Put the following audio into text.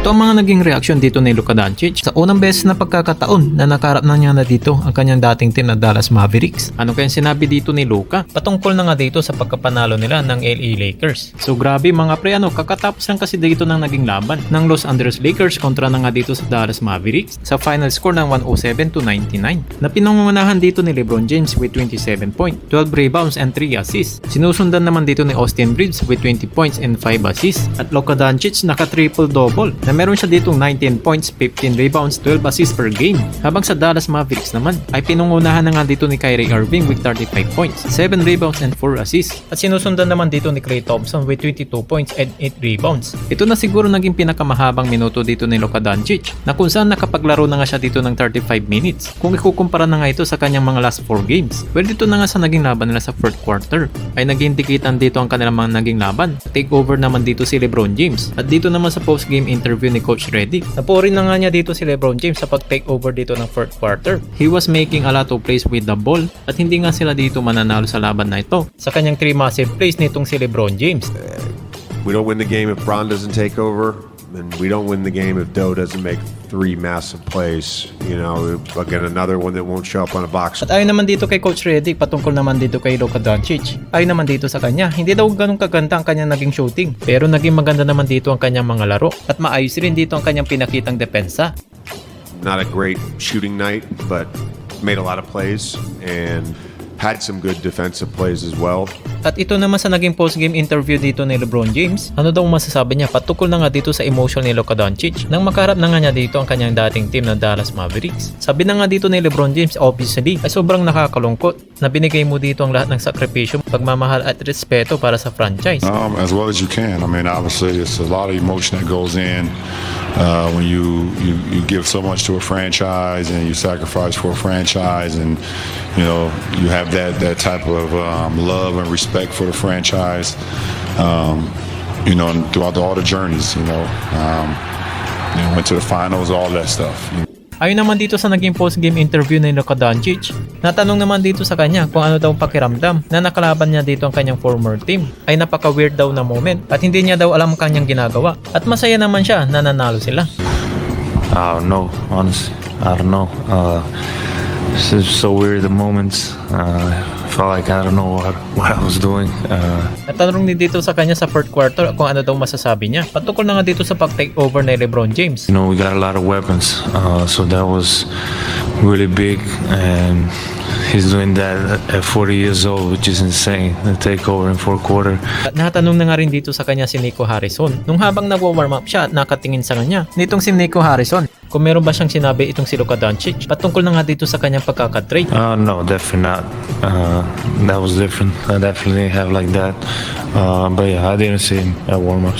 Ito ang mga naging reaksyon dito ni Luka Doncic sa unang beses na pagkakataon na nakarap na niya na dito ang kanyang dating team na Dallas Mavericks. Ano kayang sinabi dito ni Luka? Patungkol na nga dito sa pagkapanalo nila ng LA Lakers. So grabe mga pre, kakatapos lang kasi dito ng naging laban ng Los Angeles Lakers kontra na nga dito sa Dallas Mavericks sa final score ng 107-99 na pinangungunahan dito ni LeBron James with 27 points, 12 rebounds and 3 assists. Sinusundan naman dito ni Austin Reeves with 20 points and 5 assists at Luka Doncic naka-triple-double na meron siya ditong 19 points, 15 rebounds, 12 assists per game. Habang sa Dallas Mavericks naman ay pinungunahan na nga dito ni Kyrie Irving with 35 points, 7 rebounds and 4 assists. At sinusundan naman dito ni Klay Thompson with 22 points and 8 rebounds. Ito na siguro naging pinakamahabang minuto dito ni Luka Doncic na kung saan nakapaglaro na nga siya dito ng 35 minutes. Kung ikukumpara na nga ito sa kanyang mga last 4 games. Well, dito na nga sa naging laban nila sa fourth quarter ay naging dikitan dito ang kanilang mga naging laban. Take over naman dito si LeBron James. At dito naman sa post-game interview ni Coach Redick, napuorin na nga niya dito si LeBron James sa pag-take over dito ng fourth quarter. He was making a lot of plays with the ball at hindi nga sila dito mananalo sa laban na ito sa kanyang 3 massive plays nitong si LeBron James. We don't win the game if Bron doesn't take over, and we don't win the game if Doe doesn't make 3 massive plays. You know, again, another one that won't show up on a box. At ayon naman dito kay Coach Redick, patungkol naman dito kay Luka Doncic. Ayon naman dito sa kanya, hindi daw ganun kaganda ang kanyang naging shooting. Pero naging maganda naman dito ang kanyang mga laro. At maayos rin dito ang kanyang pinakitang depensa. Not a great shooting night, but made a lot of plays and had some good defensive plays as well. At ito naman sa naging post-game interview dito ni LeBron James, ano daw masasabi niya patungkol na nga dito sa emotion ni Luka Doncic nang makaharap na nga niya dito ang kanyang dating team na Dallas Mavericks. Sabi na nga dito ni LeBron James, obviously ay sobrang nakakalungkot na binigay mo dito ang lahat ng sakripisyo, pagmamahal at respeto para sa franchise. As well as you can. I mean, obviously it's a lot of emotion that goes in when you give so much to a franchise and you sacrifice for a franchise, and you know you have that type of love and respect for the franchise, you know, throughout all the journeys, you know, went to the finals, all that stuff. Ayon naman dito sa naging post-game interview ni Luka Doncic, natanong naman dito sa kanya kung ano daw pakiramdam na nakalaban niya dito ang kanyang former team. Ay napaka-weird daw na moment at hindi niya daw alam kanyang ginagawa. At masaya naman siya na nanalo sila. I don't know, honestly. I don't know. It's just so weird the moments. Felt like I don't know what I was doing. Natanong din dito sa kanya sa fourth quarter kung ano daw masasabi niya. Patungkol na nga dito sa pag-take over ni LeBron James. You know, we got a lot of weapons, so that was really big, and he's doing that at 40 years old, which is insane. The takeover in fourth quarter. At natanong na nga rin dito sa kanya si Nico Harrison nung habang nagwa-warm up siya at nakatingin sa kanya nitong si Nico Harrison kung meron ba siyang sinabi itong si Luka Doncic patungkol na nga dito sa kanyang pagkakatrade. No, definitely not. That was different. I definitely have like that. But yeah, I didn't see him at warm-ups.